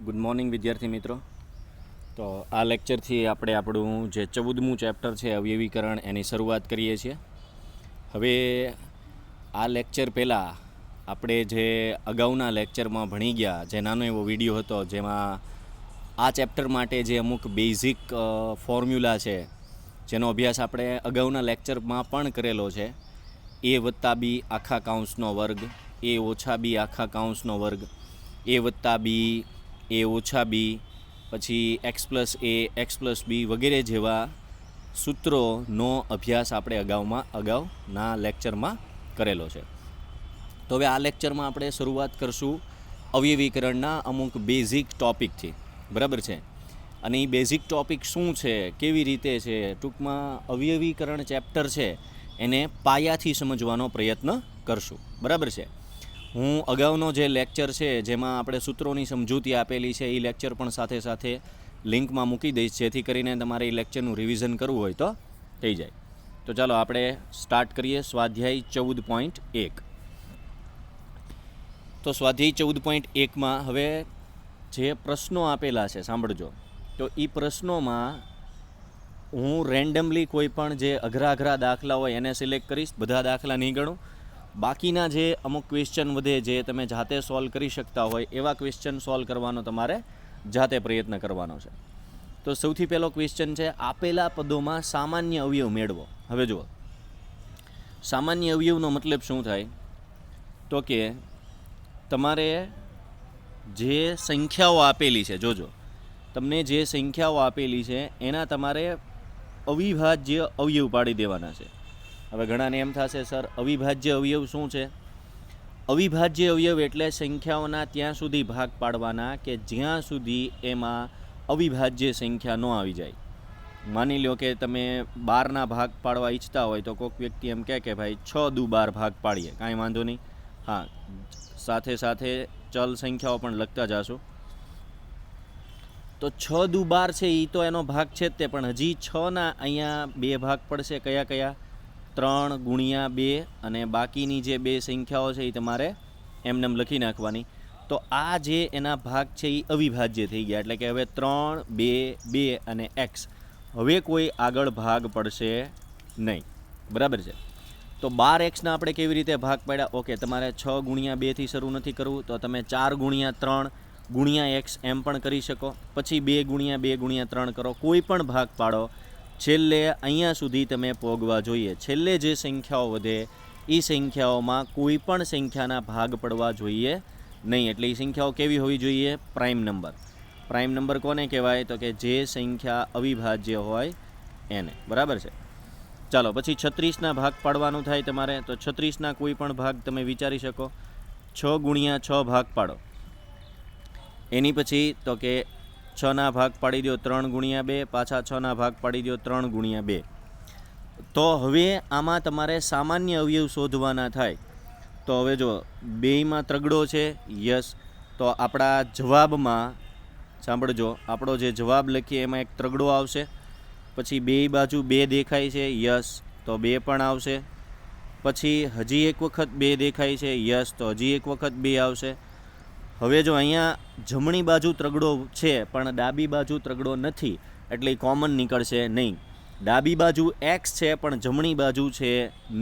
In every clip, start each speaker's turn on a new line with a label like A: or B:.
A: Good morning વિદ્યાર્થી મિત્રો. તો આ લેક્ચરથી આપણે આપણું જે 14મું ચેપ્ટર છે અવયવીકરણ એની શરૂઆત કરીએ છીએ. હવે આ લેક્ચર પહેલાં આપણે જે અગાઉના લેક્ચરમાં ભણી ગયા, જે નાનો એવો વિડીયો હતો જેમાં આ ચેપ્ટર માટે જે અમુક બેઝિક ફોર્મ્યુલા છે જેનો અભ્યાસ આપણે અગાઉના લેક્ચરમાં પણ કરેલો છે. a વત્તા બી આખા કાઉન્સનો વર્ગ, a ઓછા બી આખા કાઉન્સનો વર્ગ, a વત્તા બી, a ઓછા બી, પછી x પ્લસ બી વગેરે જેવા સૂત્રોનો અભ્યાસ આપણે અગાઉના લેક્ચરમાં કરેલો છે. તો હવે આ લેક્ચરમાં આપણે શરૂઆત કરશું અવયવીકરણના અમુક બેઝિક ટૉપિકથી, બરાબર છે. અને એ બેઝિક ટૉપિક શું છે, કેવી રીતે છે, ટૂંકમાં અવયવીકરણ ચેપ્ટર છે એને પાયાથી સમજવાનો પ્રયત્ન કરશું, બરાબર છે. હું અગાઉનો જે લેક્ચર છે જેમાં આપણે સૂત્રોની સમજૂતી આપેલી છે એ લેક્ચર પણ સાથે સાથે લિંકમાં મૂકી દઈશ, જેથી કરીને તમારે એ લેક્ચરનું રિવિઝન કરવું હોય તો થઈ જાય. તો ચાલો આપણે સ્ટાર્ટ કરીએ સ્વાધ્યાય 14.1. તો સ્વાધ્યાય 14.1માં હવે જે પ્રશ્નો આપેલા છે સાંભળજો. તો એ પ્રશ્નોમાં હું રેન્ડમલી કોઈ પણ જે અઘરા દાખલા હોય એને સિલેક્ટ કરીશ, બધા દાખલા નહીં ગણું. બાકીના જે અમુક ક્વેશ્ચન વધે જે તમે જાતે સોલ્વ કરી શકતા હોય એવા ક્વેશ્ચન સોલ્વ કરવાનો તમારે જાતે પ્રયત્ન કરવાનો છે. તો સૌથી પહેલો ક્વેશ્ચન છે, આપેલા પદોમાં સામાન્ય અવયવ મેળવો. હવે જુઓ, સામાન્ય અવયવનો મતલબ શું થાય? તો કે તમારે જે સંખ્યાઓ આપેલી છે, જોજો તમને જે સંખ્યાઓ આપેલી છે એના તમારે અવિભાજ્ય અવયવ પાડી દેવાના છે. હવે ઘણાને એમ થશે, સર અવિભાજ્ય અવયવ શું છે? અવિભાજ્ય અવયવ એટલે સંખ્યાઓના ત્યાં સુધી ભાગ પાડવાના કે જ્યાં સુધી એમાં અવિભાજ્ય સંખ્યા ન આવી જાય. માની લો કે તમે 12ના ભાગ પાડવા ઈચ્છતા હોય તો કોઈક વ્યક્તિ એમ કહે કે ભાઈ 6 દુ 12 ભાગ પાડીએ, કાંઈ વાંધો નહીં. હા, સાથે સાથે ચલ સંખ્યાઓ પણ લખતા જાશું. તો 6 દુ 12 છે એ તો એનો ભાગ છે જ તે, પણ હજી 6ના અહીંયા 2 ભાગ પડશે. કયા કયા? 3 ગુણ્યા 2 અને બાકીની જે 2 સંખ્યાઓ છે એ તમારે એમને લખી નાખવાની. તો આ જે એના ભાગ છે એ અવિભાજ્ય થઈ ગયા, એટલે કે હવે 3, 2, 2 અને x, હવે કોઈ આગળ ભાગ પડશે નહીં, બરાબર છે. તો 12xના આપણે કેવી રીતે ભાગ પાડ્યા? ઓકે, તમારે 6 ગુણ્યા 2થી શરૂ નથી કરવું તો તમે 4 ગુણ્યા 3 ગુણ્યા x એમ પણ કરી શકો. પછી 2 ગુણ્યા 2 ગુણ્યા 3 કરો, કોઈ પણ ભાગ પાડો. છેલ્લે અહીંયા સુધી તમે પોગવા જોઈએ. છેલ્લે જે સંખ્યાઓ વધે એ સંખ્યાઓમાં કોઈ પણ સંખ્યાના ભાગ પડવા જોઈએ નહીં. એટલે એ સંખ્યાઓ કેવી હોવી જોઈએ? Prime number. પ્રાઇમ નંબર કોને કહેવાય? તો કે જે સંખ્યા અવિભાજ્ય હોય એને, બરાબર છે. ચાલો પછી 36ના ભાગ પાડવાનું થાય તમારે. તો 36ના કોઈ પણ ભાગ તમે વિચારી શકો. 6 ગુણ્યા 6 ભાગ પાડો. એની પછી તો કે 6ના ભાગ પાડી દો 3 ગુણ્યા 2, પાછા 6ના ભાગ પાડી દો 3 ગુણ્યા 2. તો હવે આમાં તમારે સામાન્ય અવયવ શોધવાના થાય. તો હવે જો બેયમાં ત્રગડો છે, યસ. તો આપણા જવાબમાં સાંભળજો, આપણો જે જવાબ લખીએ એમાં એક ત્રગડો આવશે. પછી બેય બાજુ 2 દેખાય છે, યસ, તો 2 પણ આવશે. પછી હજી એક વખત 2 દેખાય છે, યસ, તો હજી એક વખત 2 આવશે. હવે જો અહીંયા જમણી બાજુ ત્રગડો છે પણ ડાબી બાજુ ત્રગડો નથી, એટલે કોમન નીકળશે નહીં. ડાબી બાજુ x છે પણ જમણી બાજુ છે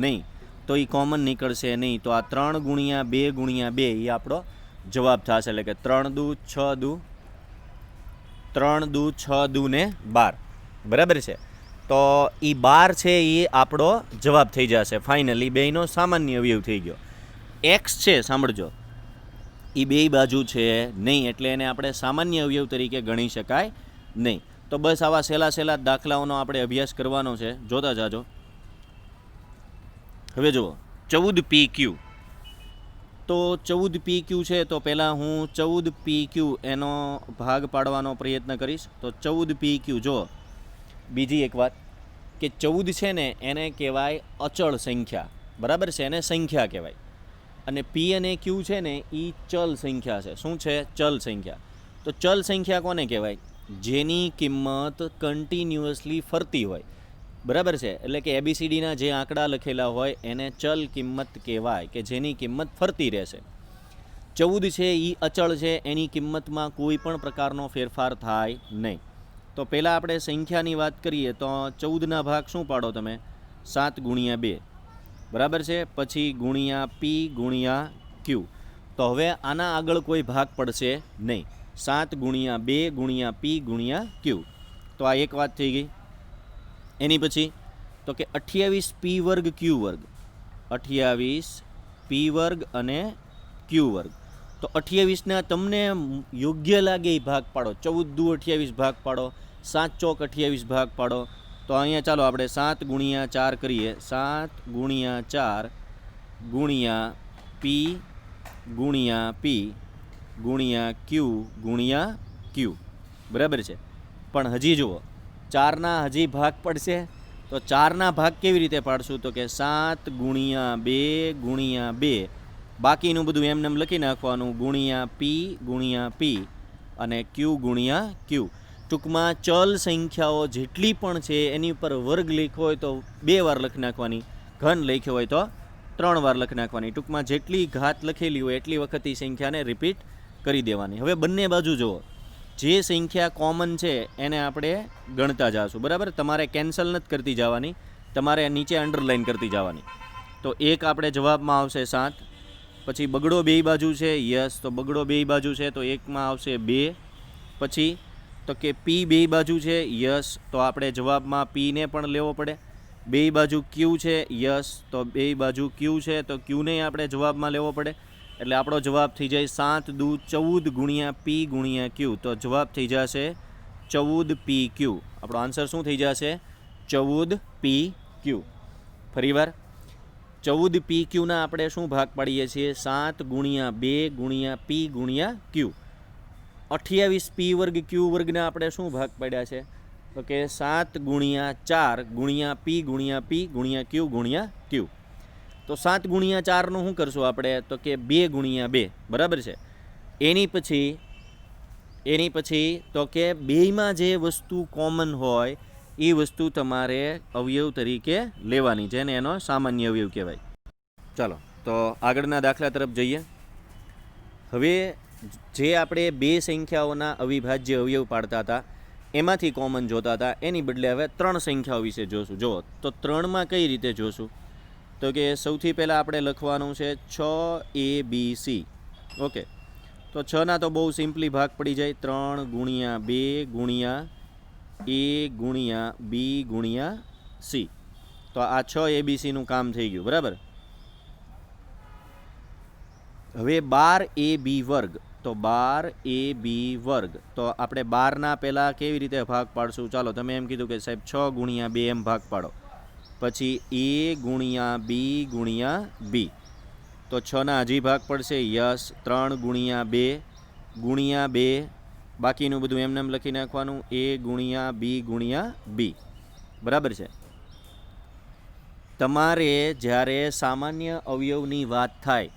A: નહીં, તો એ કોમન નીકળશે નહીં. તો આ 3 ગુણ્યા 2 ગુણ્યા 2 એ આપણો જવાબ થશે. એટલે કે 3 દુ 6 દુ ને 12, બરાબર છે. તો એ 12 છે એ આપણો જવાબ થઈ જશે. ફાઇનલી બેયનો સામાન્ય અવયવ થઈ ગયો. x છે સાંભળજો, એ બેય બાજુ છે નહીં, એટલે એને આપણે સામાન્ય અવયવ તરીકે ગણી શકાય નહીં. તો બસ આવા સહેલા દાખલાઓનો આપણે અભ્યાસ કરવાનો છે, જોતા જાજો. હવે જુઓ 14PQ. તો 14PQ છે, તો પહેલાં હું 14PQ એનો ભાગ પાડવાનો પ્રયત્ન કરીશ. તો 14PQ જો બીજી એક વાત કે 14 છે ને એને કહેવાય અચળ સંખ્યા, બરાબર છે, એને સંખ્યા કહેવાય. અને પી અને ક્યુ છે ને એ ચલ સંખ્યા છે. શું છે? ચલ સંખ્યા. તો ચલ સંખ્યા કોને કહેવાય? જેની કિંમત કન્ટિન્યુઅસલી ફરતી હોય, બરાબર છે. એટલે કે ABCDના જે આંકડા લખેલા હોય એને ચલ કિંમત કહેવાય, કે જેની કિંમત ફરતી રહેશે. 14 છે એ અચળ છે, એની કિંમતમાં કોઈ પણ પ્રકારનો ફેરફાર થાય નહીં. તો પહેલાં આપણે સંખ્યાની વાત કરીએ તો 14ના ભાગ શું પાડો તમે? 7 ગુણ્યા 2, બરાબર છે. પછી ગુણ્યા પી ગુણ્યા ક્યુ. તો હવે આના આગળ કોઈ ભાગ પડશે નહીં. 7 ગુણ્યા 2 ગુણ્યા પી ગુણ્યા ક્યુ. તો આ એક વાત થઈ ગઈ. એની પછી તો કે 28 પી વર્ગ ક્યુ વર્ગ, 28 પી વર્ગ અને ક્યુ વર્ગ. તો 28ના તમને યોગ્ય લાગે એ ભાગ પાડો. 14 દુ 28 ભાગ પાડો, 7 ચોક 28 ભાગ પાડો. તો અહીંયા ચાલો આપણે 7 ગુણ્યા 4 કરીએ. 7 ગુણ્યા 4 ગુણ્યા પી ગુણ્યા પી ગુણ્યા ક્યુ ગુણ્યા ક્યુ, બરાબર છે. પણ હજી જુઓ, 4ના હજી ભાગ પડશે. તો 4ના ભાગ કેવી રીતે પાડશું? તો કે 7 ગુણ્યા 2 ગુણ્યા 2, બાકીનું બધું એમને એમ લખી નાખવાનું, ગુણ્યા પી અને ક્યુ ગુણ્યા ક્યુ. ટૂંકમાં ચલ સંખ્યાઓ જેટલી પણ છે એની ઉપર વર્ગ લખ્યો હોય તો 2 વાર લખી નાખવાની, ઘન લખ્યો હોય તો 3 વાર લખી નાખવાની. ટૂંકમાં જેટલી ઘાત લખેલી હોય એટલી વખત એ સંખ્યાને રિપીટ કરી દેવાની. હવે બંને બાજુ જુઓ, જે સંખ્યા કોમન છે એને આપણે ગણતા જઈશું, બરાબર. તમારે કેન્સલ નથી કરતી જવાની, તમારે નીચે અંડરલાઇન કરતી જવાની. તો એક આપણે જવાબમાં આવશે 7. પછી બગડો બે બાજુ છે, યસ. તો બગડો બે બાજુ છે તો એકમાં આવશે 2. પછી તો કે પી બે બાજુ છે, યસ. તો આપણે જવાબમાં પીને પણ લેવો પડે. બે બાજુ ક્યુ છે, યસ. તો બે બાજુ ક્યુ છે તો ક્યુને આપણે જવાબમાં લેવો પડે. એટલે આપણો જવાબ થઈ જાય 7 દુ 14 ગુણ્યા પી ગુણ્યા ક્યુ. તો જવાબ થઈ જશે 14 પી ક્યુ. આપણો આન્સર શું થઈ જશે? 14 પી ક્યુ. ફરીવાર 14 પી ક્યુના આપણે શું ભાગ પાડીએ છીએ? 7 ગુણ્યા 2 ગુણ્યા પી ગુણ્યા ક્યુ. 28 પી વર્ગ ક્યુ વર્ગના આપણે શું ભાગ પાડ્યા છે? તો કે 7 ગુણ્યા 4 ગુણ્યા પી ગુણ્યા ક્યુ ગુણ્યા ક્યુ. તો 7 ગુણ્યા 4નું શું કરશું આપણે? તો કે 2 ગુણ્યા 2, બરાબર છે. એની પછી તો કે બેયમાં જે વસ્તુ કોમન હોય એ વસ્તુ તમારે અવયવ તરીકે લેવાની, જેને એનો સામાન્ય અવયવ કહેવાય. ચાલો તો આગળના દાખલા તરફ જઈએ. હવે જે આપણે બે સંખ્યાઓના અવિભાજ્ય અવયવ પાડતા હતા એમાંથી કોમન જોતા હતા, એની બદલે હવે 3 સંખ્યાઓ વિશે જોશું. જુઓ તો 3માં કઈ રીતે જોશું? તો કે સૌથી પહેલાં આપણે લખવાનું છે 6ABC. ઓકે, તો 6ના તો બહુ સિમ્પલી ભાગ પડી જાય. 3 ગુણ્યા 2 ગુણ્યા A ગુણ્યા B ગુણ્યા C. તો આ 6 ABCનું કામ થઈ ગયું, બરાબર. હવે 12AB વર્ગ. તો 12AB વર્ગ. તો આપણે 12ના પહેલાં કેવી રીતે ભાગ પાડશું? ચાલો, તમે એમ કીધું કે સાહેબ 6 ગુણ્યા 2 એમ ભાગ પાડો. પછી A ગુણ્યા B ગુણ્યા B. તો 6ના હજી ભાગ પડશે, યસ. 3 ગુણ્યા 2 ગુણ્યા 2, બાકીનું બધું એમને એમ લખી નાખવાનું, A ગુણ્યા B ગુણ્યા B, બરાબર છે. તમારે જ્યારે સામાન્ય અવયવની વાત થાય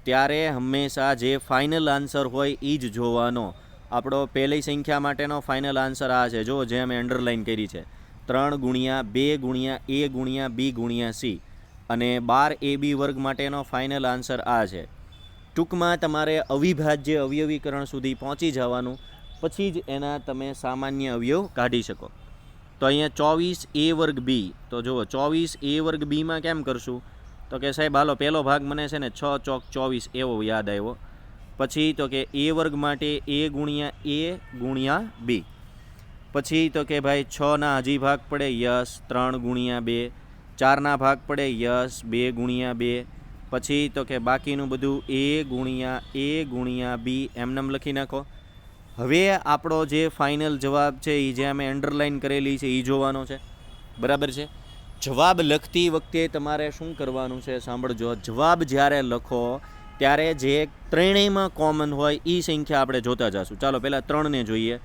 A: ત્યારે હંમેશા જે ફાઇનલ આન્સર હોય એ જ જોવાનો. આપણો પહેલી સંખ્યા માટેનો ફાઇનલ આન્સર આ છે, જો જે અમે અંડરલાઇન કરી છે. 3 ગુણ્યા 2 ગુણ્યા A ગુણ્યા B ગુણ્યા C. અને 12AB વર્ગ માટેનો ફાઇનલ આન્સર આ છે. ટૂંકમાં તમારે અવિભાજ્ય અવયવીકરણ સુધી પહોંચી જવાનું, પછી જ એના તમે સામાન્ય અવયવ કાઢી શકો. તો અહીંયા 24A વર્ગ B. તો જુઓ 24A વર્ગ બીમાં કેમ કરશું? તો કે સાહેબ હાલો પહેલો ભાગ મને છે ને 6 ચોક 24 એવો યાદ આવ્યો. પછી તો કે A વર્ગ માટે A ગુણ્યા B. પછી તો કે ભાઈ 6ના હજી ભાગ પડે, યસ. 3 ગુણ્યા 2. 4ના ભાગ પડે, યસ. 2 ગુણ્યા 2. પછી તો કે બાકીનું બધું A ગુણ્યા B એમનેમ લખી નાખો. હવે આપણો જે ફાઇનલ જવાબ છે એ જે અમે અંડરલાઇન કરેલી છે એ જોવાનો છે, બરાબર છે. જવાબ લખતી વખતે તમારે શું કરવાનું છે? સાંભળજો. જવાબ જ્યારે લખો ત્યારે જે ત્રણેયમાં કોમન હોય એ સંખ્યા આપણે જોતા જઈશું. ચાલો પહેલાં 3ને જોઈએ.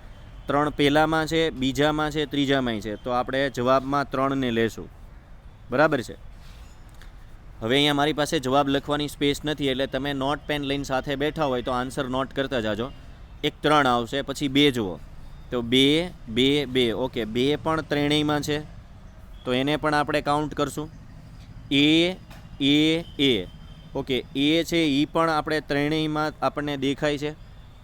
A: 3 પહેલામાં છે, બીજામાં છે, ત્રીજામાંય છે. તો આપણે જવાબમાં 3ને લેશું, બરાબર છે. હવે અહીંયા મારી પાસે જવાબ લખવાની સ્પેસ નથી, એટલે તમે નોટ પેન લઈને સાથે બેઠા હોય તો આન્સર નોટ કરતા જાજો. એક 3 આવશે, પછી 2 જુઓ તો 2 2 2. ઓકે, 2 પણ ત્રણેયમાં છે તો એને પણ આપણે કાઉન્ટ કરશું. A ઓકે, એ છે એ પણ આપણે ત્રણેયમાં આપણને દેખાય છે,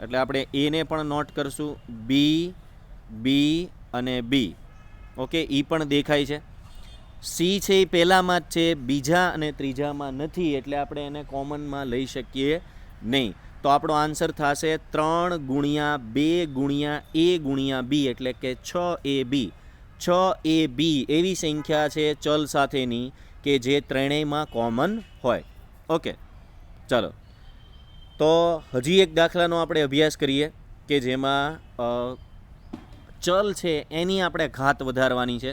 A: એટલે આપણે એને પણ નોટ કરશું. બી, બી અને બી. ઓકે, એ પણ દેખાય છે. સી છે એ પહેલામાં જ છે, બીજા અને ત્રીજામાં નથી, એટલે આપણે એને કોમનમાં લઈ શકીએ નહીં. તો આપણો આન્સર થશે 3 ગુણ્યા 2 ગુણ્યા એ ગુણ્યા બી, એટલે કે 6ab. 6ab એવી સંખ્યા છે ચલ સાથેની કે જે ત્રણેયમાં કોમન હોય. ઓકે, ચાલો તો હજી એક દાખલાનો આપણે અભ્યાસ કરીએ કે જેમાં ચલ છે એની આપણે ઘાત વધારવાની છે.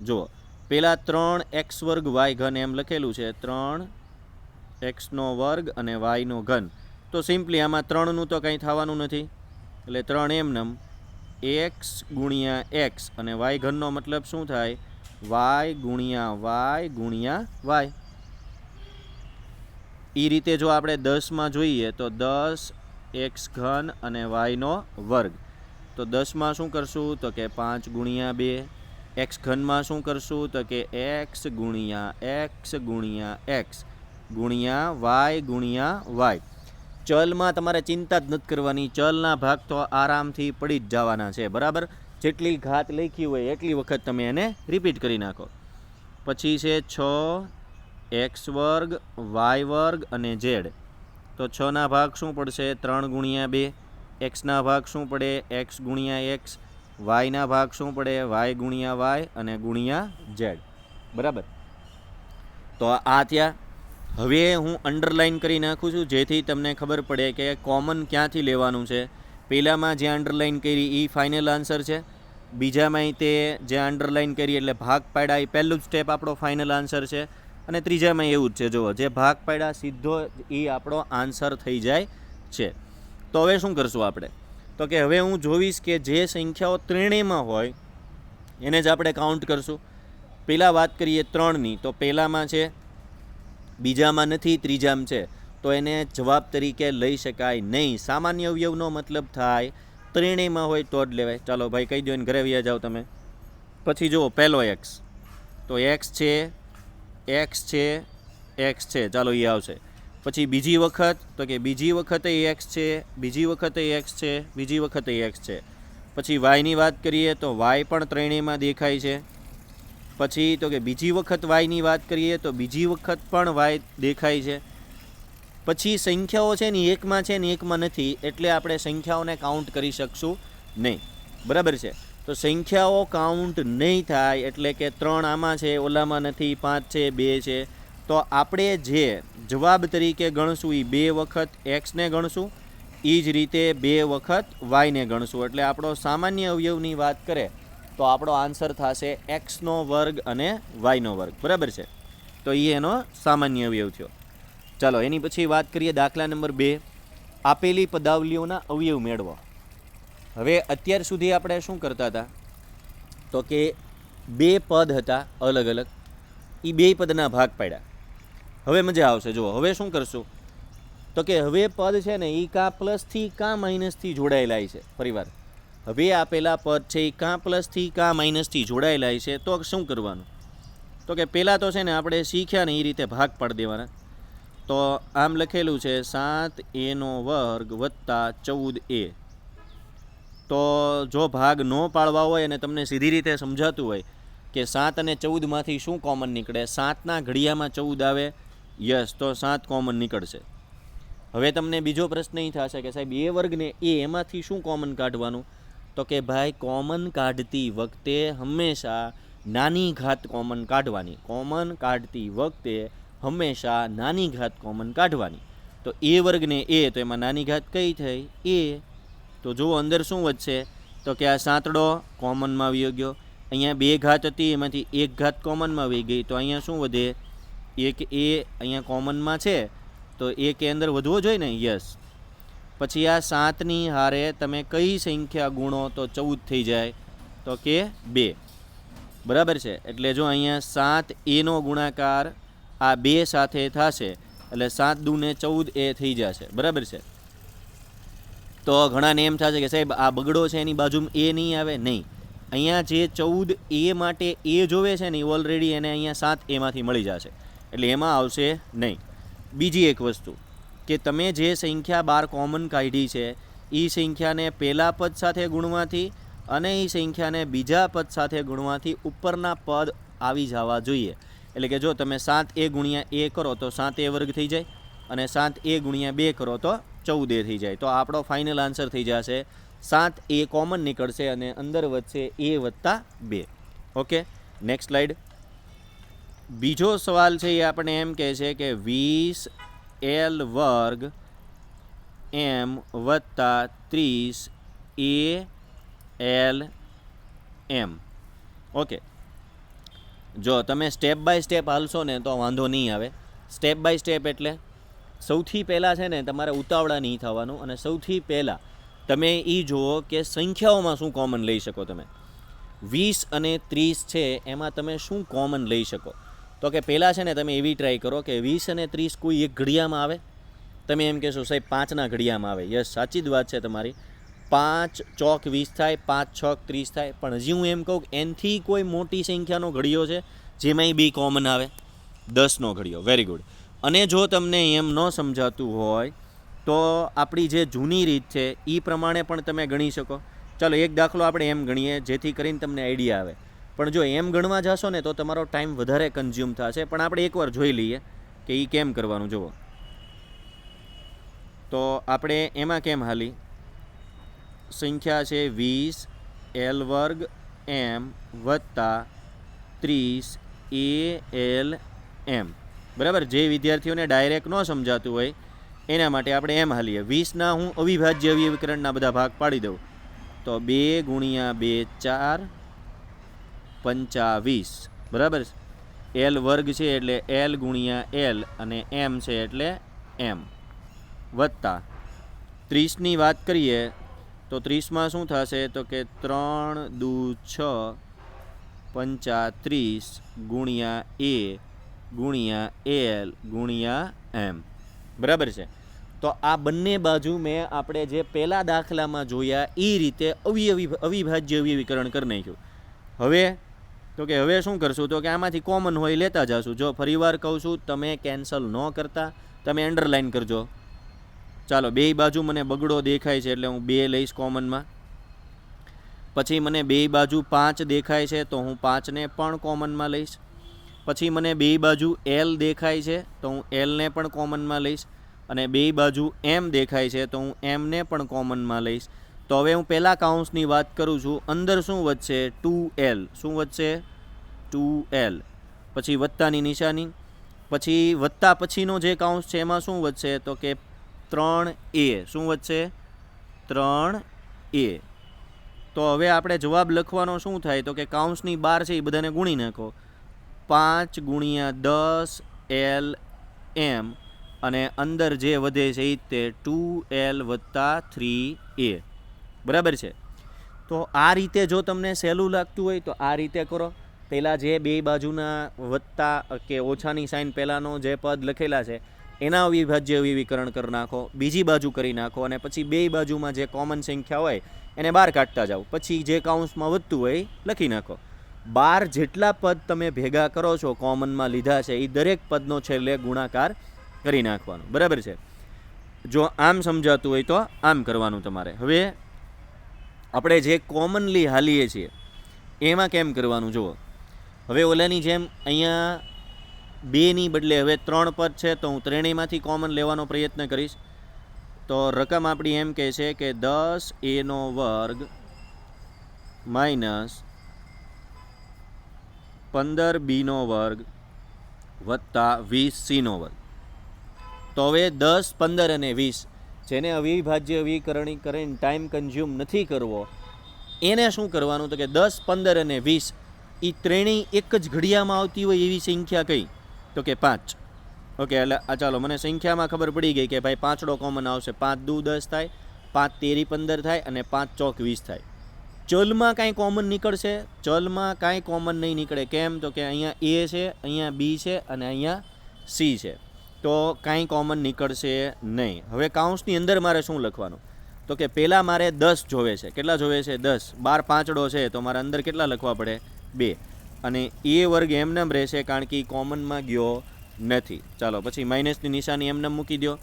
A: જુઓ, પહેલાં 3x² y ઘન એમ લખેલું છે, 3x² અને yનો ઘન. તો સિમ્પલી આમાં 3નું તો કંઈ થવાનું નથી, એટલે 3 એમનેમ x ગુણ્યા x અને y ઘનનો મતલબ શું થાય? y ગુણ્યા y ગુણ્યા y. એ રીતે જો આપણે 10માં જોઈએ તો 10x ઘન અને yનો વર્ગ. તો 10માં શું કરશું? તો કે 5 ગુણ્યા 2. x ઘનમાં શું કરશું? તો કે x ગુણ્યા x ગુણ્યા x ગુણ્યા y ગુણ્યા y. ચલમાં તમારે ચિંતા જ નથી કરવાની, ચલના ભાગ તો આરામથી પડી જ જવાના છે, બરાબર. જેટલી ઘાત લખી હોય એટલી વખત તમે એને રિપીટ કરી નાખો. પછી છે 6x² y² અને z. તો 6ના ભાગ શું પડશે? 3 ગુણ્યા 2. xના ભાગ શું પડે? x ગુણ્યા x. yના ભાગ શું પડે? y ગુણ્યા y અને ગુણ્યા z, બરાબર. તો આ ત્યાં હવે હું અંડરલાઇન કરી નાખું છું જેથી તમને ખબર પડે કે કોમન ક્યાંથી લેવાનું છે. પહેલામાં જે અંડરલાઇન કરી એ ફાઇનલ આન્સર છે, બીજામાં તે જે અંડરલાઇન કરી એટલે ભાગ પાડ્યા એ પહેલું જ સ્ટેપ આપણો ફાઇનલ આન્સર છે, અને ત્રીજામાં એવું જ છે. જુઓ, જે ભાગ પાડ્યા સીધો એ આપણો આન્સર થઈ જાય છે. તો હવે શું કરશું આપણે? તો કે હવે હું જોઈશ કે જે સંખ્યાઓ ત્રણેયમાં હોય એને જ આપણે કાઉન્ટ કરશું. પહેલાં વાત કરીએ 3ની, તો પહેલામાં છે, બીજામાં નથી, ત્રીજામાં છે, તો એને જવાબ તરીકે લઈ શકાય નહીં. સામાન્ય અવયવનો મતલબ થાય ત્રણેયમાં હોય તો જ લેવાય. ચાલો ભાઈ કહી દો ને, ઘરે વ્યા જાઓ તમે. પછી જુઓ, પહેલો x, તો x છે, x છે, x છે, ચાલો એ આવશે. પછી બીજી વખત, તો કે બીજી વખતે x છે, બીજી વખતે x છે, બીજી વખતે x છે. પછી yની વાત કરીએ તો y પણ ત્રણેયમાં દેખાય છે. પછી તો કે બીજી વખત yની વાત કરીએ તો બીજી વખત પણ y દેખાય છે. પછી સંખ્યાઓ છે ને એકમાં છે ને એકમાં નથી, એટલે આપણે સંખ્યાઓને કાઉન્ટ કરી શકશું નહીં, બરાબર છે. તો સંખ્યાઓ કાઉન્ટ નહીં થાય, એટલે કે 3 આમાં છે, ઓલામાં નથી, 5 છે, 2 છે, તો આપણે જે જવાબ તરીકે ગણશું એ 2 વખત xને ગણશું, એ જ રીતે 2 વખત yને ગણશું. એટલે આપણો સામાન્ય અવયવની વાત કરે તો આપણો આન્સર થશે x² અને y², બરાબર છે. તો એ એનો સામાન્ય અવયવ થયો. ચાલો એની પછી વાત કરીએ દાખલા નંબર 2, આપેલી પદાવલીઓના અવયવ મેળવો. હવે અત્યાર સુધી આપણે શું કરતા હતા? તો કે 2 પદ હતા અલગ અલગ, એ 2 પદના ભાગ પાડ્યા. હવે મજા આવશે. જુઓ, હવે શું કરશું? તો કે હવે પદ છે ને એ કાં પ્લસથી કાં માઇનસથી જોડાયેલા છે. ફરીવાર, હવે આપેલા પદ છે એ કાં પ્લસથી કાં માઇનસથી જોડાયેલા છે. તો શું કરવાનું? તો કે પહેલાં તો છે ને આપણે શીખ્યા ને એ રીતે ભાગ પાડી દેવાના. તો આમ લખેલું છે 7a² વત્તા 14a. તો જો ભાગ ન પાડવા હોય અને તમને સીધી રીતે સમજાતું હોય કે 7 અને 14માંથી શું કોમન નીકળે, 7ના ઘડિયામાં 14 આવે, યસ, તો 7 કોમન નીકળશે. હવે તમને બીજો પ્રશ્ન એ થશે કે સાહેબ a² ને a એમાંથી શું કોમન કાઢવાનું? તો કે ભાઈ કોમન કાઢતી વખતે હંમેશા નાની ઘાત કોમન કાઢવાની. કોમન કાઢતી વખતે હંમેશા નાની ઘાત કોમન કાઢવાની. તો a² ને a, તો એમાં નાની ઘાત કઈ થઈ? a. તો જુઓ અંદર શું વધશે? તો કે આ 7 કોમનમાં આવી ગયો. અહીંયા 2 ઘાત હતી, એમાંથી 1 ઘાત કોમનમાં આવી ગઈ, તો અહીંયા શું વધે? 1a અહીંયા કોમનમાં છે, તો 1 અંદર વધવો જોઈએ ને, યસ. પછી આ 7ની હારે તમે કઈ સંખ્યા ગુણો તો 14 થઈ જાય? તો કે 2, બરાબર છે. એટલે જો અહીંયા 7a ગુણાકાર આ 2 સાથે થશે, એટલે 7 દૂને 14a થઈ જશે, બરાબર છે. તો ઘણાને એમ થશે કે સાહેબ આ બગડો છે એની બાજુમાં એ નહીં આવે. નહીં, અહીંયા જે 14a માટે એ જોવે છે ને એ ઓલરેડી એને અહીંયા 7a માંથી મળી જશે, એટલે એમાં આવશે નહીં. બીજી એક વસ્તુ કે તમે જે સંખ્યા 12 કોમન કાઢી છે એ સંખ્યાને પહેલા પદ સાથે ગુણવાથી અને એ સંખ્યાને બીજા પદ સાથે ગુણવાથી ઉપરના પદ આવી જવા જોઈએ. એટલે કે જો તમે 7a ગુણ્યા a કરો તો 7a વર્ગ થઈ જાય અને 7a ગુણ્યા 2 કરો તો 14a થઈ જાય. તો આપણો ફાઇનલ આન્સર થઈ જશે 7a કોમન નીકળશે અને અંદર વધશે a વત્તા 2. Okay, next slide. બીજો સવાલ છે એ આપણે એમ કહે છે કે 20l વર્ગ m વત્તા 30al m. ઓકે, જો તમે સ્ટેપ બાય સ્ટેપ હાલશો ને તો વાંધો નહીં આવે. સ્ટેપ બાય સ્ટેપ એટલે સૌથી પહેલાં છે ને તમારે ઉતાવળા નહીં થવાનું અને સૌથી પહેલાં તમે એ જુઓ કે સંખ્યાઓમાં શું કોમન લઈ શકો. તમે 20 અને 30 છે એમાં તમે શું કોમન લઈ શકો? તો કે પહેલાં છે ને તમે એવી ટ્રાય કરો કે 20 અને 30 કોઈ એક ઘડિયામાં આવે. તમે એમ કહેશો સાહેબ 5ના ઘડિયામાં આવે. યસ, સાચી જ વાત છે તમારી. 5 ચોક 20 થાય, 5 છોક 30 થાય. પણ હજી હું એમ કહું કે એનથી કોઈ મોટી સંખ્યાનો ઘડિયો છે જેમાંય બી કોમન આવે? 10નો ઘડિયો. Very good. અને જો તમને એમ ન સમજાતું હોય તો આપણી જે જૂની રીત છે એ પ્રમાણે પણ તમે ગણી શકો. ચાલો એક દાખલો આપણે એમ ગણીએ જેથી કરીને તમને આઈડિયા આવે. પણ જો એમ ગણવા જશો ને તો તમારો ટાઈમ વધારે કન્ઝ્યુમ થશે. પણ આપણે એકવાર જોઈ લઈએ કે એ કેમ કરવાનું. જુઓ તો આપણે એમાં કેમ હાલી. સંખ્યા છે 20l વર્ગ m વત્તા 30al m. બરાબર. જે વિદ્યાર્થીઓને ડાયરેક્ટ ન સમજાતું હોય એના માટે આપણે એમ હાલીએ. 20ના હું અવિભાજ્ય અવયવીકરણના બધા ભાગ પાડી દઉં તો 2 ગુણ્યા 2 4 25. બરાબર. l વર્ગ છે એટલે l ગુણ્યા l અને m છે એટલે m વત્તા 30ની વાત કરીએ તો 30માં શું થશે તો કે 3 દુ 6 35 ગુણ્યા a ગુણ્યા l ગુણ્યા m. બરાબર છે. તો આ બંને બાજુ મેં આપણે જે પહેલા દાખલામાં જોયા એ રીતે અવિભાજ્ય અવયવીકરણ કરી નાખ્યું. હવે તો કે હવે શું કરશું તો કે આમાંથી કોમન હોય લેતા જશું. જો ફરીવાર કહું છું તમે કેન્સલ ન કરતા, તમે અંડરલાઇન કરજો. ચાલો બે બાજુ મને બગડો દેખાય છે એટલે હું 2 લઈશ કોમનમાં. પછી મને બે બાજુ 5 દેખાય છે તો હું 5ને પણ કોમનમાં લઈશ. પછી મને બે બાજુ l દેખાય છે તો હું lને પણ કોમનમાં લઈશ. અને બે બાજુ m દેખાય છે તો હું mને પણ કોમનમાં લઈશ. તો હવે હું પહેલાં કાઉન્સની વાત કરું છું. અંદર શું વધશે? 2l. શું વધશે? 2l. પછી વત્તાની નિશાની. પછી વત્તા પછીનો જે કાઉન્સ છે એમાં શું વધશે તો કે 3a. શું વધશે? 3a. તો હવે આપણે જવાબ લખવાનો શું થાય તો કે કાઉન્સની બહાર છે એ બધાને ગુણી નાખો. 5 ગુણ્યા 10l m અને અંદર જે વધે છે એ તે 2l વત્તા 3a. બરાબર છે. તો આ રીતે જો તમને સહેલું લાગતું હોય તો આ રીતે કરો. પહેલાં જે બે બાજુના વત્તા કે ઓછાની સાઇન પહેલાંનો જે પદ લખેલા છે એના અવિભાજ્ય અવયવીકરણ કરી નાખો. બીજી બાજુ કરી નાખો અને પછી બે બાજુમાં જે કોમન સંખ્યા હોય એને બહાર કાઢતા જાઓ. પછી જે કાઉન્સમાં વધતું હોય લખી નાખો. 12 જેટલા પદ તમે ભેગા કરો છો કોમનમાં લીધા છે એ દરેક પદનો છેલ્લે ગુણાકાર કરી નાખવાનો. બરાબર છે. જો આમ સમજાતું હોય તો આમ કરવાનું તમારે. હવે આપણે જે કોમનલી હાલીએ છીએ એમાં કેમ કરવાનું જુઓ. હવે ઓલાની જેમ અહીંયા 2ની બદલે હવે 3 પદ છે તો હું ત્રણેયમાંથી કોમન લેવાનો પ્રયત્ન કરીશ. તો રકમ આપણી એમ કહે છે કે 10a નો વર્ગ માઇનસ 15b નો વર્ગ વત્તા 20c નો વર્ગ. તો હવે 10, 15 અને 20 જેને અવિભાજ્ય અવયવીકરણ કરીને ટાઈમ કન્ઝ્યુમ નથી કરવો એને શું કરવાનું તો કે 10, 15 અને 20 એ ત્રણેય એક જ ઘડિયામાં આવતી હોય એવી સંખ્યા કઈ તો કે 5. ઓકે, એટલે આ ચાલો મને સંખ્યામાં ખબર પડી ગઈ કે ભાઈ 5ડો કોમન આવશે. 5 દુ 10 થાય, 5 તેરી 15 થાય અને 5 ચોક 20 થાય. ચલમાં કાંઈ કોમન નીકળશે? ચલમાં કાંઈ કોમન નહીં નીકળે. કેમ તો કે અહીંયા a છે, અહીંયા b છે અને અહીંયા c છે. તો કાંઈ કોમન નીકળશે નહીં. હવે કાઉન્સની અંદર મારે શું લખવાનું તો કે પહેલાં મારે 10 જોવે છે. કેટલા જોવે છે? 10. 12 પાંચડો છે તો મારે અંદર કેટલા લખવા પડે? 2. અને એ વર્ગ એમનેમ રહેશે કારણ કે કોમનમાં ગયો નથી. ચાલો પછી માઇનસની નિશાની એમને મૂકી દો.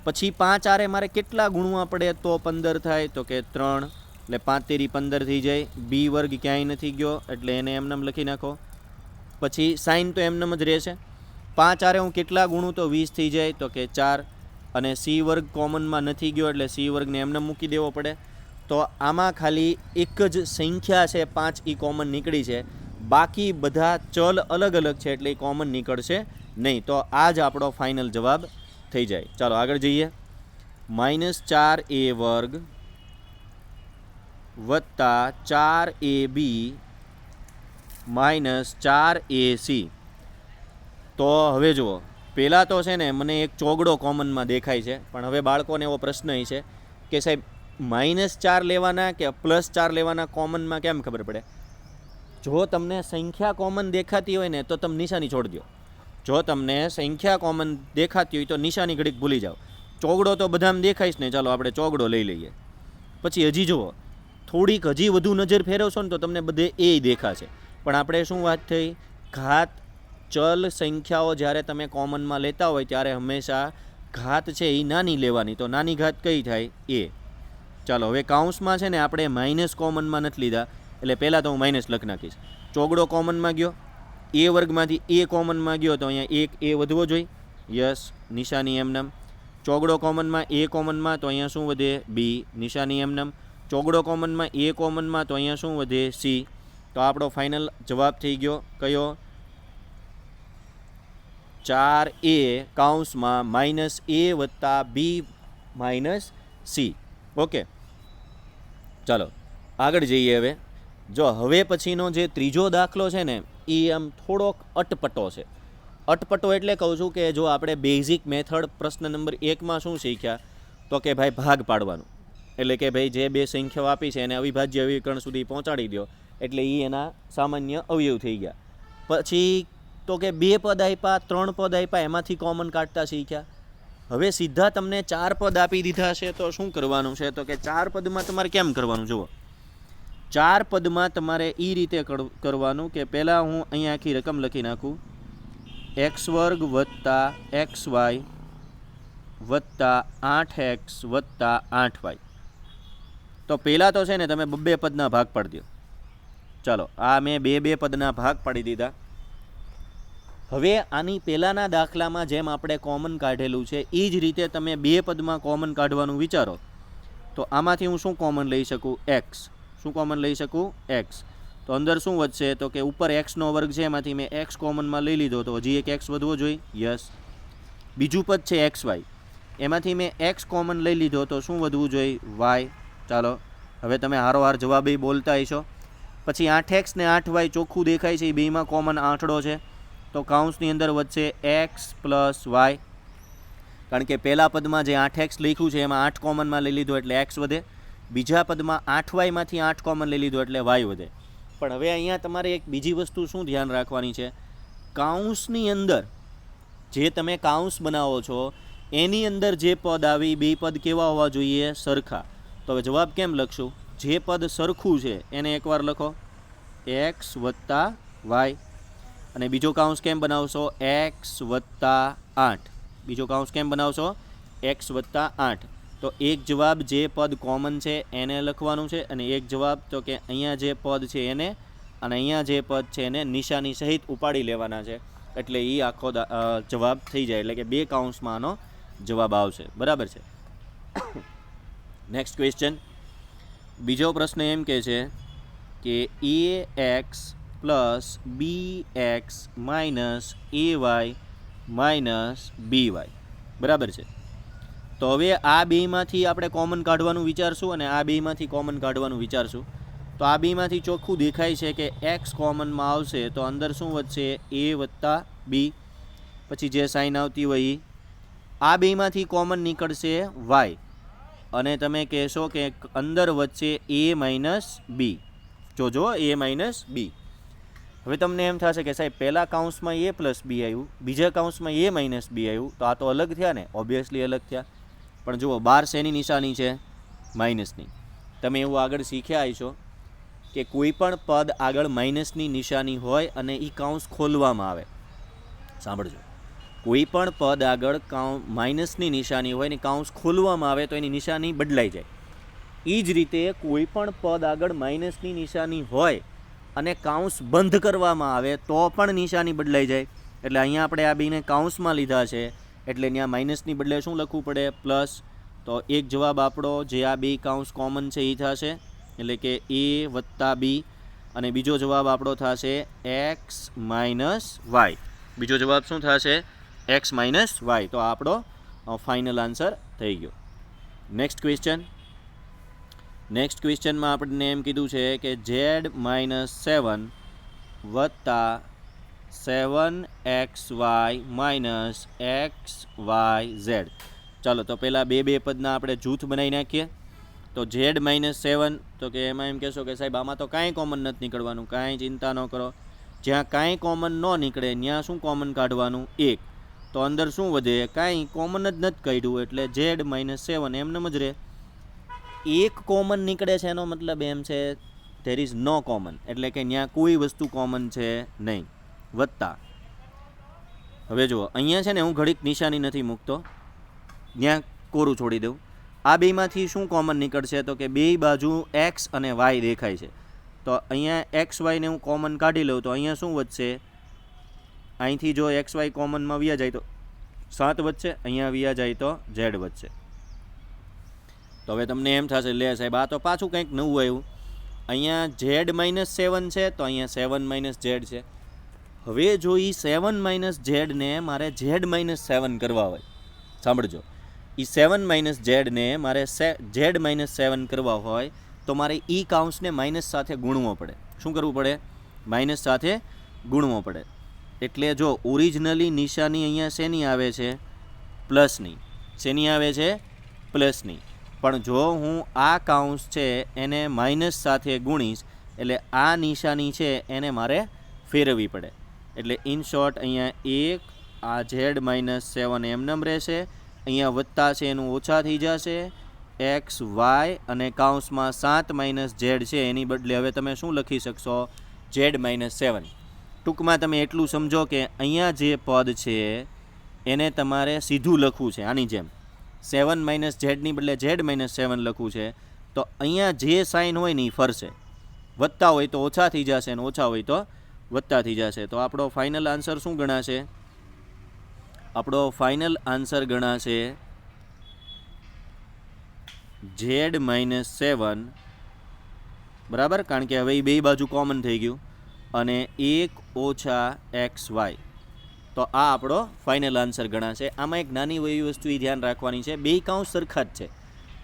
A: પછી 5 આરે મારે કેટલા ગુણવા પડે તો 15 થાય? તો કે 3, એટલે 5 તેરી 15 થઈ જાય. બી વર્ગ ક્યાંય નથી ગયો એટલે એને એમને લખી નાખો. પછી સાઇન તો એમને જ રહેશે. 5 આરે હું કેટલા ગુણું તો 20 થઈ જાય, તો કે 4. અને સી વર્ગ કોમનમાં નથી ગયો એટલે સી વર્ગને એમને મૂકી દેવો પડે. તો આમાં ખાલી એક જ સંખ્યા છે 5, એ કોમન નીકળી છે. બાકી બધા ચલ અલગ અલગ છે એટલે એ કોમન નીકળશે નહીં. તો આ જ આપણો ફાઇનલ જવાબ થઈ જાય. ચાલો આગળ જઈએ. -4a² વત્તા 4ab -4ac. તો હવે જુઓ, પહેલાં તો છે ને મને એક ચોગડો કોમનમાં દેખાય છે, પણ હવે બાળકોને એવો પ્રશ્ન છે કે સાહેબ -4 લેવાના કે +4 લેવાના કોમનમાં કેમ ખબર પડે? જો તમને સંખ્યા કોમન દેખાતી હોય ને તો તમે નિશાની છોડી દો. જો તમને સંખ્યા કોમન દેખાતી હોય તો નિશાની ઘડીક ભૂલી જાઓ. ચોગડો તો બધામાં દેખાઈશ ને, ચાલો આપણે ચોગડો લઈ લઈએ. પછી હજી જુઓ, થોડીક હજી વધુ નજર ફેરવશો ને તો તમને બધે એ દેખાશે. પણ આપણે શું વાત થઈ? ઘાત ચલ સંખ્યાઓ જ્યારે તમે કોમનમાં લેતા હોય ત્યારે હંમેશા ઘાત છે એ નાની લેવાની. તો નાની ઘાત કઈ થાય? એ. ચાલો હવે કાઉન્સમાં છે ને આપણે માઇનસ કોમનમાં નથી લીધા એટલે પહેલાં તો હું માઇનસ લખી નાખીશ. ચોગડો કોમનમાં ગયો, એ વર્ગમાંથી એ કોમનમાં ગયો તો અહીંયા એક એ વધવો જોઈએ. યસ, નિશાની એમનેમ. ચોગડો કોમનમાં એ કોમનમાં તો અહીંયા શું વધે? બી, નિશાની એમનેમ. ચોગડો કોમનમાં એ કોમનમાં તો અહીંયા શું વધે? સી. તો આપણો ફાઇનલ જવાબ થઈ ગયો કયો? 4a કાઉન્સમાં -a વત્તા b -c. ઓકે, ચાલો આગળ જઈએ. હવે જો હવે પછીનો જે ત્રીજો દાખલો છે ને એ આમ થોડોક અટપટો છે. અટપટો એટલે કહું છું કે જો આપણે બેઝિક મેથડ પ્રશ્ન નંબર 1માં શું શીખ્યા તો કે ભાઈ ભાગ પાડવાનું, એટલે કે ભાઈ જે બે સંખ્યાઓ આપી છે એને અવિભાજ્ય અવિકરણ સુધી પહોંચાડી દો એટલે એ એના સામાન્ય અવયવ થઈ ગયા. પછી તો કે 2 પદ આપ્યા, 3 પદ આપ્યા, એમાંથી કોમન કાઢતા શીખ્યા. હવે સીધા તમને 4 પદ આપી દીધા છે તો શું કરવાનું છે? તો કે 4 પદમાં તમારે કેમ કરવાનું? જુઓ, 4 પદમાં તમારે એ રીતે કરવાનું કે પહેલાં હું અહીંયા આખી રકમ લખી નાખું. x² વત્તા xy વત્તા 8x વત્તા 8y. તો પહેલાં તો છે ને તમે 2 પદના ભાગ પાડી દો. ચાલો આ મેં 2 પદના ભાગ પાડી દીધા. હવે આની પહેલાંના દાખલામાં જેમ આપણે કોમન કાઢેલું છે એ જ રીતે તમે 2 પદમાં કોમન કાઢવાનું વિચારો તો આમાંથી હું શું કોમન લઈ શકું? x. શું કોમન લઈ શકું? x. તો અંદર શું વધશે? તો કે ઉપર x² છે એમાંથી મેં x કોમનમાં લઈ લીધો તો હજી એક x વધવો જોઈએ. યસ. બીજું પદ છે xy, એમાંથી મેં x કોમન લઈ લીધો તો શું વધવું જોઈએ? y. ચાલો હવે તમે હારોહાર જવાબ બોલતા હશો. પછી 8x ને 8y ચોખ્ખું દેખાય છે, એ બેમાં કોમન આંકડો છે તો કાઉન્સની અંદર વધશે x + y. કારણ કે પહેલા પદમાં જે 8x લખ્યું છે એમાં 8 કોમનમાં લઈ લીધો એટલે x વધે. બીજા પદમાં 8yમાંથી 8 કોમન લઈ લીધો એટલે y વધે. પણ હવે અહીંયા તમારે એક બીજી વસ્તુ શું ધ્યાન રાખવાની છે? કાઉન્સની અંદર જે તમે કાઉન્સ બનાવો છો એની અંદર જે પદ આવે એ બે પદ કેવા હોવા જોઈએ? સરખા. તો હવે જવાબ કેમ લખશું? જે પદ સરખું છે એને એકવાર લખો, x + y. અને બીજો કાઉન્સ કેમ બનાવશો? x + 8. બીજો કાઉન્સ કેમ બનાવશો? x + 8. તો એક જવાબ જે પદ કોમન છે એને લખવાનું છે અને એક જવાબ તો કે અહીંયા જે પદ છે એને અને અહીંયા જે પદ છે એને નિશાની સહિત ઉપાડી લેવાના છે એટલે એ આખો જવાબ થઈ જાય. એટલે કે 2 કાઉન્સમાં આનો જવાબ આવશે. બરાબર છે. Next question. બીજો પ્રશ્ન એમ કહે છે કે ax + bx - ay - by. બરાબર છે. તો હવે આ બેમાંથી આપણે કોમન કાઢવાનું વિચારશું અને આ બેમાંથી કોમન કાઢવાનું વિચારશું. તો આ બેમાંથી ચોખ્ખું દેખાય છે કે x કોમનમાં આવશે તો અંદર શું વધશે? a + b. પછી જે સાઇન આવતી હોય એ. આ બેમાંથી કોમન નીકળશે y અને તમે કહેશો કે અંદર વધશે a - b. જોજો, a - b. હવે તમને એમ થશે કે સાહેબ પહેલા કાઉન્સમાં a + b આવ્યું, બીજા કાઉન્સમાં a - b આવ્યું તો આ તો અલગ થયા ને? ઓબ્વિયસલી અલગ થયા. પણ જુઓ બહાર શેની નિશાની છે? માઇનસની. તમે એવું આગળ શીખ્યા હશો કે કોઈ પણ પદ આગળ માઇનસની નિશાની હોય અને એ કાઉન્સ ખોલવામાં આવે. સાંભળજો, કોઈ પણ પદ આગળ માઇનસની નિશાની હોય ને કાઉન્સ ખોલવામાં આવે તો એની નિશાની બદલાઈ જાય. એ જ રીતે કોઈ પણ પદ આગળ માઇનસની નિશાની હોય અને કાઉન્સ બંધ કરવામાં આવે તો પણ નિશાની બદલાઈ જાય. એટલે અહીંયા આપણે આ બેને કાઉન્સમાં લીધા છે એટલે ત્યાં માઇનસની બદલે શું લખવું પડે? પ્લસ. તો એક જવાબ આપણો જે આ બે કાઉન્સ કોમન છે એ થશે, એટલે કે એ વત્તા બી, અને બીજો જવાબ આપણો થશે એક્સ માઇનસ વાય. બીજો જવાબ શું થશે? X minus y. તો આપણો ફાઇનલ આન્સર થઈ ગયો. નેક્સ્ટ ક્વેશ્ચનમાં આપણને એમ કીધું છે કે z-7 વત્તા 7xy -xyz. ચાલો તો પહેલાં બે પદના આપણે જૂથ બનાવી નાખીએ. તો z-7 તો કે એમાં એમ કહેશો કે સાહેબ આમાં તો કાંઈ કોમન નથી નીકળવાનું. કાંઈ ચિંતા ન કરો, જ્યાં કાંઈ કોમન ન નીકળે ત્યાં શું કોમન કાઢવાનું? 1. તો અંદર શું વધે? કાંઈ કોમન જ નથી કાઢ્યું એટલે z-7 એમનેમ જ રહે. એક કોમન નીકળે છે એનો મતલબ એમ છે ધેર ઇઝ નો કોમન, એટલે કે ત્યાં કોઈ વસ્તુ કોમન છે નહીં. વત્તા, હવે જુઓ અહીંયા છે ને હું ઘડીક નિશાની નથી મૂકતો, ત્યાં કોરું છોડી દઉં. આ બેમાંથી શું કોમન નીકળશે? તો કે બે બાજુ એક્સ અને વાય દેખાય છે. તો અહીંયા એક્સ વાયને હું કોમન કાઢી લઉં તો અહીંયા શું વધશે? અહીંથી જો એક્સ વાય કોમનમાં વ્યા જાય તો 7 વધશે, અહીંયા વ્યા જાય તો ઝેડ વધશે. તો હવે તમને એમ થશે લે સાહેબ આ તો પાછું કંઈક નવું આવ્યું. અહીંયા z-7 છે તો અહીંયા 7 - z છે. હવે જો એ 7 - z-ને મારે z-7 કરવા હોય, સાંભળજો, એ 7 - z-ને મારે z-7 કરવા હોય તો મારે ઈ કાઉન્સને માઇનસ સાથે ગુણવો પડે. શું કરવું પડે? માઇનસ સાથે ગુણવો પડે. એટલે જો ઓરિજિનલી નિશાની અહીંયા શેની આવે છે? પ્લસની. શેની આવે છે? પ્લસની. પણ જો હું આ કાઉન્સ છે એને માઇનસ સાથે ગુણીશ એટલે આ નિશાની છે એને મારે ફેરવવી પડે. એટલે ઇન શોર્ટ અહીંયા 1, આ z-7 એમનેમ રહેશે, અહીંયા વત્તા છે એનું ઓછા થઈ જશે, એક્સ વાય અને કાઉન્સમાં 7 - z છે એની બદલે હવે તમે શું લખી શકશો? z-7. ટૂંકમાં તમે એટલું સમજો કે અહીંયા જે પદ છે એને તમારે સીધું લખવું છે આની જેમ. 7 - z ની બદલે z-7 લખવું છે તો અહીંયા જે સાઇન હોય ને એ ફરશે. વત્તા હોય તો ઓછા થઈ જશે અને ઓછા હોય તો વત્તા થઈ જશે. તો આપણો ફાઇનલ આન્સર શું ગણાશે? આપણો ફાઇનલ આન્સર ગણાશે z-7, બરાબર, કારણ કે હવે એ બે બાજુ કોમન થઈ ગયું, અને 1 - xy. તો આ આપણો ફાઇનલ આન્સર ગણાશે. આમાં એક નાની એવી વસ્તુ એ ધ્યાન રાખવાની છે, બે કાઉન્સ સરખા જ છે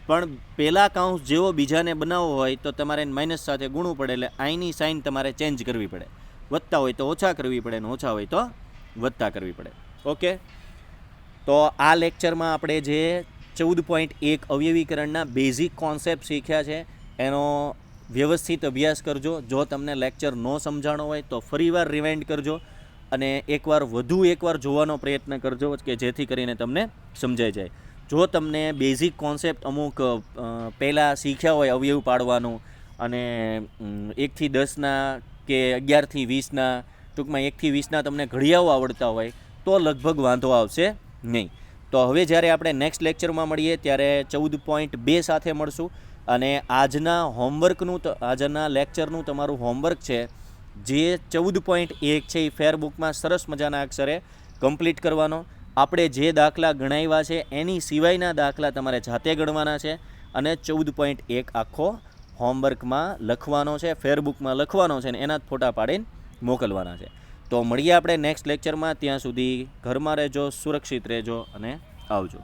A: પણ પહેલા કાઉન્સ જેવો બીજાને બનાવવો હોય તો તમારે માઇનસ સાથે ગુણવું પડે, એટલે આઈની સાઇન તમારે ચેન્જ કરવી પડે. વત્તા હોય તો ઓછા કરવી પડે અને ઓછા હોય તો વત્તા કરવી પડે. ઓકે, તો આ લેક્ચરમાં આપણે જે 14.1 અવયવીકરણના બેઝિક કોન્સેપ્ટ શીખ્યા છે એનો વ્યવસ્થિત અભ્યાસ કરજો. જો તમને લેક્ચર ન સમજાણો હોય તો ફરીવાર રિવાઇન્ડ કરજો અને વધુ એકવાર જોવાનો પ્રયત્ન કરજો કે જેથી કરીને તમને સમજાઈ જાય. જો તમને બેઝિક કોન્સેપ્ટ અમુક પહેલાં શીખ્યા હોય અવયવ પાડવાનું અને 1 થી 10ના કે 11 થી 20ના, ટૂંકમાં 1 થી 20ના તમને ઘડિયાઓ આવડતા હોય તો લગભગ વાંધો આવશે નહીં. તો હવે જ્યારે આપણે નેક્સ્ટ લેક્ચરમાં મળીએ ત્યારે 14.2 સાથે મળશું અને આજના લેક્ચરનું તમારું હોમવર્ક છે જે 14.1 છે એ ફેરબુકમાં સરસ મજાના અક્ષરે કમ્પ્લીટ કરવાનો. આપણે જે દાખલા ગણાવ્યા છે એની સિવાયના દાખલા તમારે જાતે ગણવાના છે અને 14.1 આખો હોમવર્કમાં લખવાનો છે, ફેરબુકમાં લખવાનો છે અને એના જ ફોટા પાડીને મોકલવાના છે. તો મળીએ આપણે નેક્સ્ટ લેક્ચરમાં. ત્યાં સુધી ઘરમાં રહેજો, સુરક્ષિત રહેજો અને આવજો.